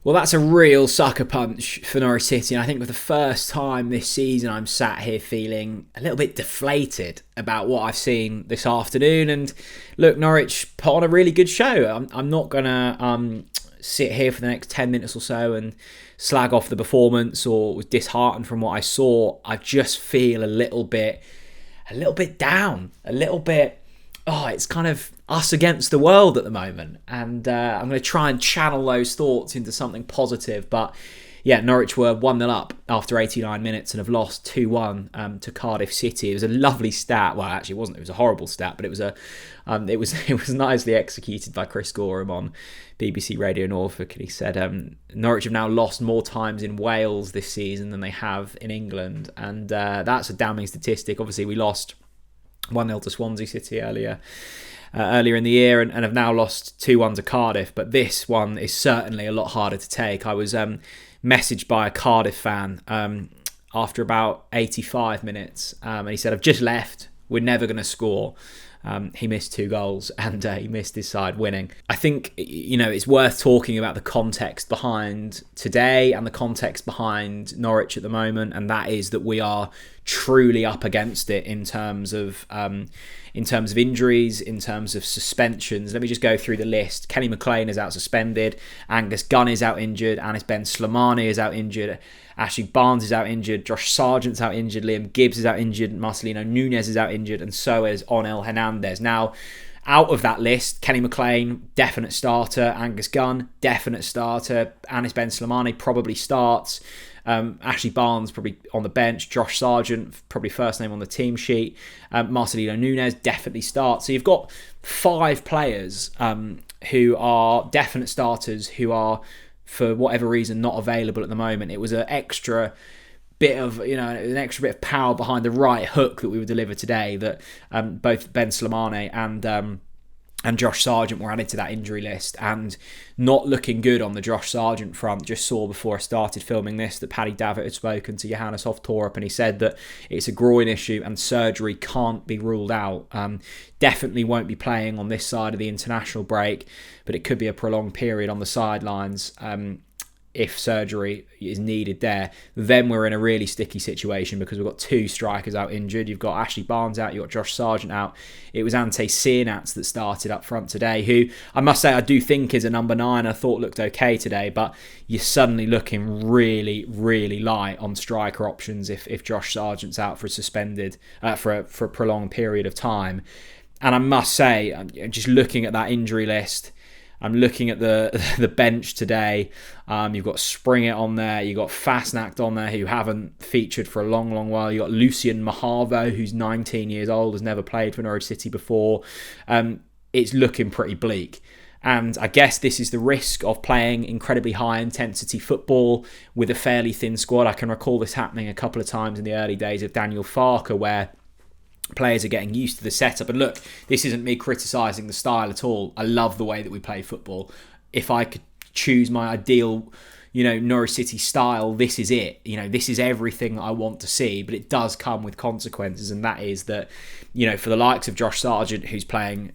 Well, that's a real sucker punch for Norwich City. And I think for the first time this season, I'm sat here feeling a little bit deflated about what I've seen this afternoon. And look, Norwich put on a really good show. I'm not going to sit here for the next 10 minutes or so and slag off the performance or was disheartened from what I saw. I just feel a little bit down, a little bit, it's kind of us against the world at the moment. And I'm going to try and channel those thoughts into something positive. But yeah, Norwich were 1-0 up after 89 minutes and have lost 2-1 to Cardiff City. It was a lovely stat. Well, actually, it wasn't. It was a horrible stat, but it was nicely executed by Chris Gorham on BBC Radio Norfolk. And he said Norwich have now lost more times in Wales this season than they have in England. And that's a damning statistic. Obviously, we lost 1-0 to Swansea City earlier in the year and have now lost 2-1 to Cardiff. But this one is certainly a lot harder to take. I was messaged by a Cardiff fan after about 85 minutes and he said, I've just left, we're never going to score. He missed 2 goals and he missed his side winning. I think, it's worth talking about the context behind today and the context behind Norwich at the moment, and that is that we are truly up against it in terms of injuries, in terms of suspensions. Let me just go through the list. Kenny McLean is out suspended, Angus Gunn is out injured, Anis Ben Slimani is out injured, Ashley Barnes is out injured, Josh Sargent's out injured, Liam Gibbs is out injured, Marcelino Nunez is out injured, and so is Onel Hernandez. Now, out of that list, Kenny McLean, definite starter. Angus Gunn, definite starter. Anis Ben Slimani probably starts. Ashley Barnes probably on the bench. Josh Sargent, probably first name on the team sheet. Marcelino Nunez definitely starts. So you've got 5 players who are definite starters who are, for whatever reason, not available at the moment. It was an extra bit of power behind the right hook that we would deliver today that both Ben Slimani and Josh Sargent were added to that injury list, and not looking good on the Josh Sargent front. Just saw before I started filming this that Paddy Davitt had spoken to Johannes Hoftorp and he said that it's a groin issue and surgery can't be ruled out. Definitely won't be playing on this side of the international break, but it could be a prolonged period on the sidelines. If surgery is needed there, then we're in a really sticky situation because we've got 2 strikers out injured. You've got Ashley Barnes out, you've got Josh Sargent out. It was Ante Ciernats that started up front today, who I must say I do think is a number 9. I thought looked okay today, but you're suddenly looking really, really light on striker options if Josh Sargent's out for a prolonged period of time. And I must say, just looking at that injury list, I'm looking at the bench today. You've got Springett on there. You've got Fasnacht on there, who haven't featured for a long, long while. You've got Lucien Mahavo, who's 19 years old, has never played for Norwich City before. It's looking pretty bleak. And I guess this is the risk of playing incredibly high-intensity football with a fairly thin squad. I can recall this happening a couple of times in the early days of Daniel Farke, where players are getting used to the setup. And look, this isn't me criticising the style at all. I love the way that we play football. If I could choose my ideal, Norwich City style, this is it. This is everything that I want to see, but it does come with consequences. And that is that, for the likes of Josh Sargent, who's playing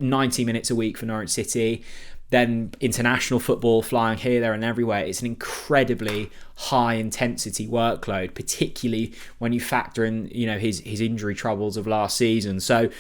90 minutes a week for Norwich City, then international football, flying here, there and everywhere, it's an incredibly high intensity workload, particularly when you factor in his injury troubles of last season. So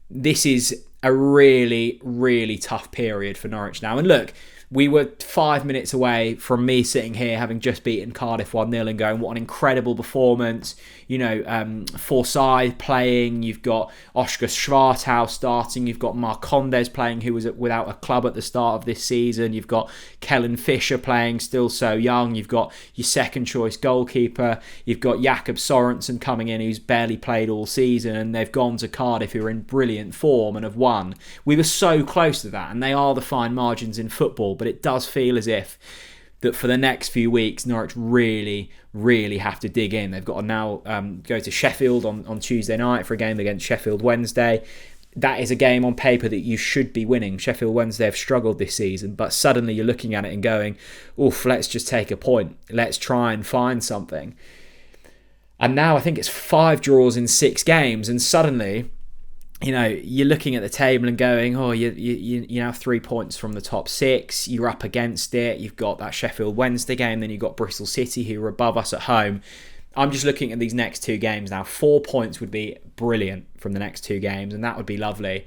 this is a really, really tough period for Norwich now. And look, we were 5 minutes away from me sitting here having just beaten Cardiff 1-0 and going, what an incredible performance. Forsyth playing, you've got Oscar Schwarthouse starting, you've got Marcondes playing, who was without a club at the start of this season, you've got Kellen Fisher playing, still so young, you've got your second choice goalkeeper, you've got Jakob Sorensen coming in, who's barely played all season, and they've gone to Cardiff, who are in brilliant form and have won. We were so close to that, and they are the fine margins in football, but it does feel as if that for the next few weeks, Norwich really, really have to dig in. They've got to now go to Sheffield on Tuesday night for a game against Sheffield Wednesday. That is a game on paper that you should be winning. Sheffield Wednesday have struggled this season, but suddenly you're looking at it and going, oof, let's just take a point. Let's try and find something. And now I think it's 5 draws in 6 games, and suddenly you're looking at the table and going, oh, you now 3 points from the top 6. You're up against it. You've got that Sheffield Wednesday game. Then you've got Bristol City, who are above us at home. I'm just looking at these next 2 games now. 4 points would be brilliant from the next 2 games, and that would be lovely.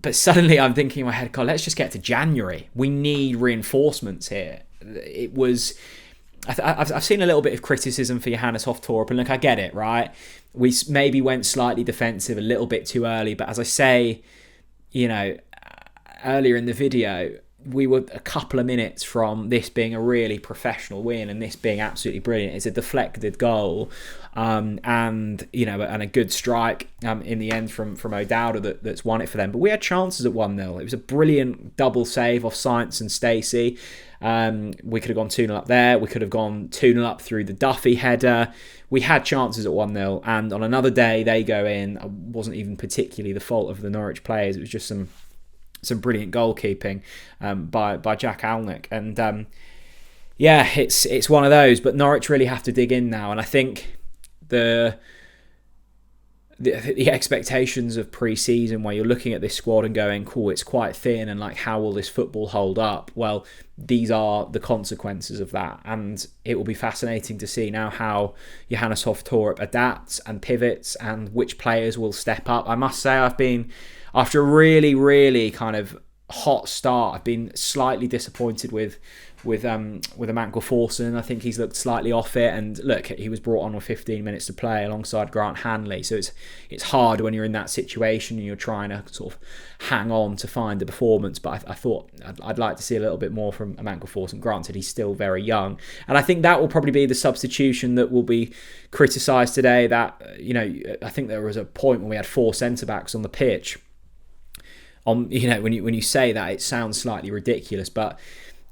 But suddenly I'm thinking in my head, God, let's just get to January. We need reinforcements here. It was... I've seen a little bit of criticism for Johannes Hoftorp, and look, I get it, right? We maybe went slightly defensive a little bit too early, but as I say, earlier in the video, we were a couple of minutes from this being a really professional win and this being absolutely brilliant. It's a deflected goal, and a good strike in the end from O'Dowda that's won it for them. But we had chances at 1-0. It was a brilliant double save off Sainz and Stacey. We could have gone 2-0 up there. We could have gone 2-0 up through the Duffy header. We had chances at 1-0, and on another day they go in. It wasn't even particularly the fault of the Norwich players. It was just some brilliant goalkeeping by Jack Alnwick. And it's one of those. But Norwich really have to dig in now, and I think the expectations of pre-season, where you're looking at this squad and going, cool, it's quite thin, and like, how will this football hold up? Well, these are the consequences of that, and it will be fascinating to see now how Johannes Hoftorp adapts and pivots, and which players will step up. I must say, I've been, after a really, really kind of hot start, I've been slightly disappointed with Emmanuel Forson. I think he's looked slightly off it, and look, he was brought on with 15 minutes to play alongside Grant Hanley, so it's hard when you're in that situation and you're trying to sort of hang on to find the performance. But I thought I'd like to see a little bit more from Emmanuel Forson. Granted, he's still very young, and I think that will probably be the substitution that will be criticised today. That I think there was a point when we had 4 centre backs on the pitch. When you say that, it sounds slightly ridiculous, but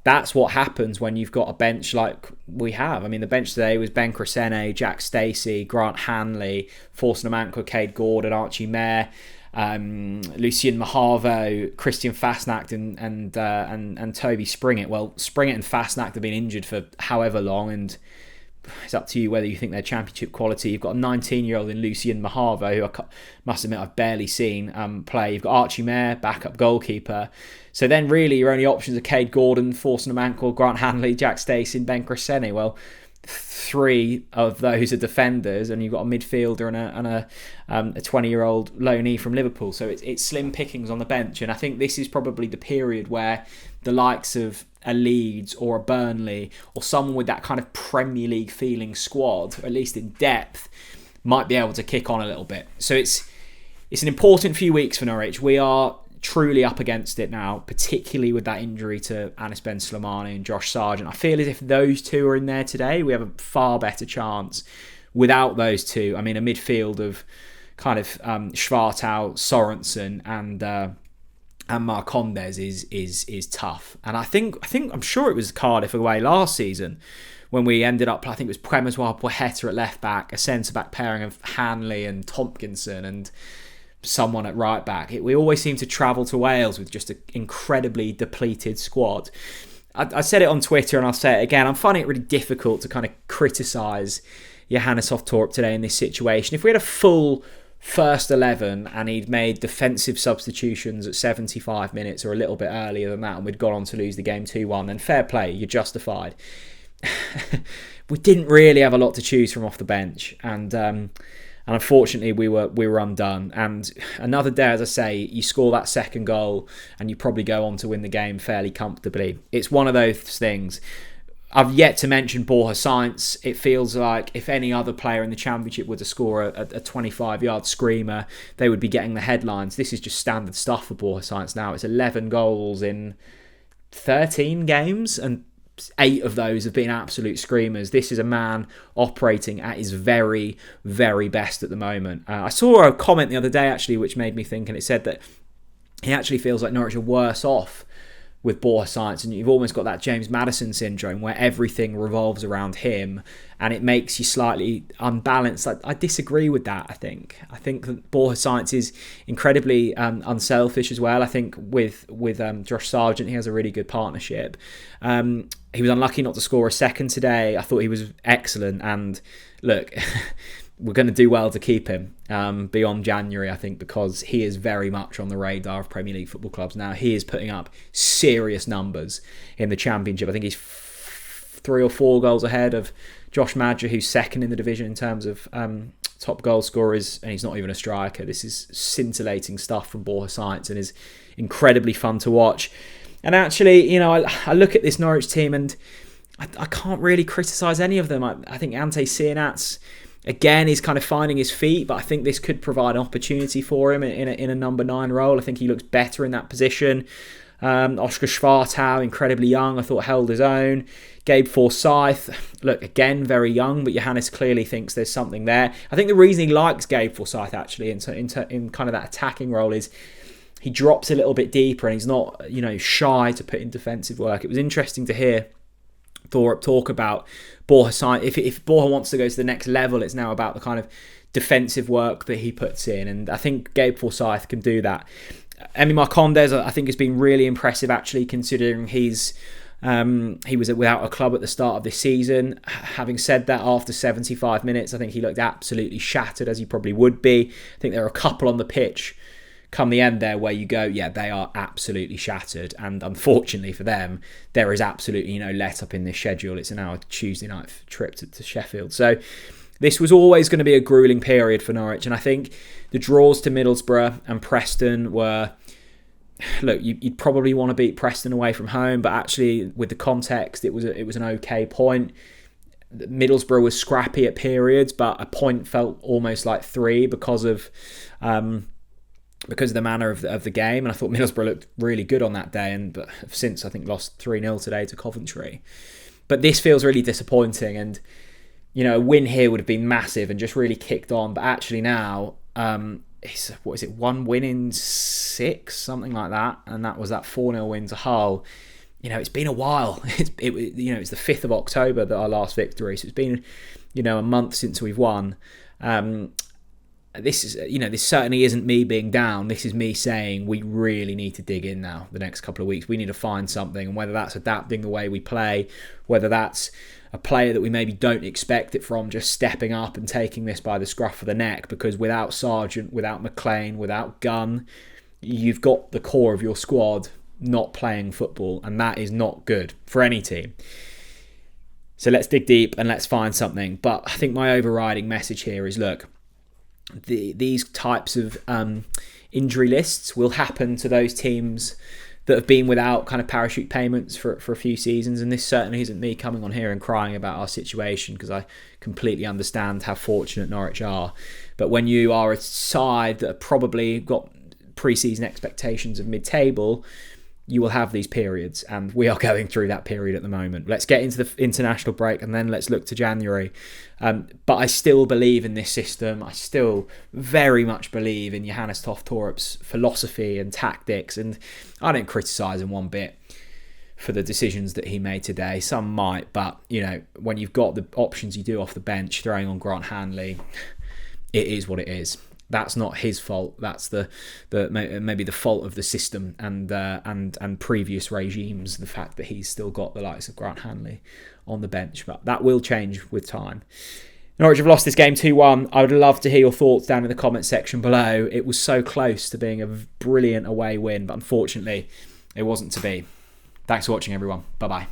that's what happens when you've got a bench like we have. I mean, the bench today was Ben Crescene, Jack Stacey, Grant Hanley, Forson Amanko, Cade Gordon, Archie Mayer, Lucien Mahavo, Christian Fastnacht, and Toby Springett. Well, Springett and Fastnacht have been injured for however long, and it's up to you whether you think they're championship quality. You've got a 19-year-old in Lucien Mahavo, who I must admit I've barely seen play. You've got Archie Mayer, backup goalkeeper. So then really your only options are Cade Gordon, Forson Amanko, Grant Hanley, Jack Stacey and Ben Crescene. Well, 3 of those are defenders, and you've got a midfielder and a 20-year-old loanee from Liverpool. So it's slim pickings on the bench, and I think this is probably the period where the likes of a Leeds or a Burnley or someone with that kind of Premier League feeling squad, or at least in depth, might be able to kick on a little bit. So it's an important few weeks for Norwich. We are truly up against it now, particularly with that injury to Anis Ben Slimani and Josh Sargent. I feel as if those 2 are in there today, we have a far better chance. Without those 2, I mean, a midfield of kind of Schwartau, Sorensen and Marcondes is tough. And I'm sure it was Cardiff away last season when we ended up, I think it was Premiswar Poeta at left back, a centre back pairing of Hanley and Tompkinson and someone at right back. We always seem to travel to Wales with just an incredibly depleted squad. I said it on Twitter and I'll say it again. I'm finding it really difficult to kind of criticise Johannes Hoftorp today in this situation. If we had a full first 11 and he'd made defensive substitutions at 75 minutes or a little bit earlier than that, and we'd gone on to lose the game 2-1, then fair play, you're justified. We didn't really have a lot to choose from off the bench, and unfortunately we were undone. And another day, as I say, you score that second goal and you probably go on to win the game fairly comfortably. It's one of those things. I've yet to mention Borja Sainz. It feels like if any other player in the Championship were to score a 25-yard screamer, they would be getting the headlines. This is just standard stuff for Borja Sainz now. It's 11 goals in 13 games, and 8 of those have been absolute screamers. This is a man operating at his very, very best at the moment. I saw a comment the other day, actually, which made me think, and it said that he actually feels like Norwich are worse off with Borja Sainz, and you've almost got that James Maddison syndrome where everything revolves around him and it makes you slightly unbalanced. I disagree with that. I think that Borja Sainz is incredibly unselfish as well. I think with Josh Sargent, he has a really good partnership. He was unlucky not to score a second today. I thought he was excellent, and look, we're going to do well to keep him beyond January, I think, because he is very much on the radar of Premier League football clubs now. He is putting up serious numbers in the Championship. I think he's 3 or 4 goals ahead of Josh Madger, who's second in the division in terms of top goal scorers, and he's not even a striker. This is scintillating stuff from Borja Sainz and is incredibly fun to watch. And actually, I look at this Norwich team and I can't really criticise any of them. I think Ante Cianat's, again, he's kind of finding his feet, but I think this could provide an opportunity for him in a number 9 role. I think he looks better in that position. Oscar Schwartau, incredibly young, I thought held his own. Gabe Forsyth, look, again, very young, but Johannes clearly thinks there's something there. I think the reason he likes Gabe Forsyth, actually, in kind of that attacking role is he drops a little bit deeper and he's not, shy to put in defensive work. It was interesting to hear Thorup talk about Borja Sainz. If Borja wants to go to the next level, it's now about the kind of defensive work that he puts in, and I think Gabe Forsyth can do that. Emi Marcondes, I think, has been really impressive, actually, considering he was without a club at the start of this season. Having said that, after 75 minutes, I think he looked absolutely shattered, as he probably would be. I think there are a couple on the pitch come the end there where you go, yeah, they are absolutely shattered. And unfortunately for them, there is absolutely no let up in this schedule. It's now a Tuesday night trip to Sheffield. So this was always going to be a gruelling period for Norwich. And I think the draws to Middlesbrough and Preston were, look, you'd probably want to beat Preston away from home, but actually with the context, it was an okay point. Middlesbrough was scrappy at periods, but a point felt almost like 3 because of the manner of the game. And I thought Middlesbrough looked really good on that day, but have since, I think, lost 3-0 today to Coventry. But this feels really disappointing, and a win here would have been massive and just really kicked on. But actually now, it's, 1 win in 6, something like that, and that was that 4-0 win to Hull. It's been a while. It's the 5th of October that our last victory, so it's been a month since we've won. This certainly isn't me being down. This is me saying we really need to dig in now the next couple of weeks. We need to find something, and whether that's adapting the way we play, whether that's a player that we maybe don't expect it from just stepping up and taking this by the scruff of the neck, because without Sargent, without McLean, without Gunn, you've got the core of your squad not playing football, and that is not good for any team. So let's dig deep and let's find something. But I think my overriding message here is, look, these types of injury lists will happen to those teams that have been without kind of parachute payments for a few seasons, and this certainly isn't me coming on here and crying about our situation, because I completely understand how fortunate Norwich are. But when you are a side that have probably got pre-season expectations of mid-table, you will have these periods, and we are going through that period at the moment. Let's get into the international break and then let's look to January. But I still believe in this system. I still very much believe in Johannes Torup's philosophy and tactics, and I don't criticise him one bit for the decisions that he made today. Some might, but when you've got the options you do off the bench, throwing on Grant Hanley, it is what it is. That's not his fault. That's the maybe the fault of the system and previous regimes. The fact that he's still got the likes of Grant Hanley on the bench, but that will change with time. Norwich have lost this game 2-1. I would love to hear your thoughts down in the comment section below. It was so close to being a brilliant away win, but unfortunately, it wasn't to be. Thanks for watching, everyone. Bye bye.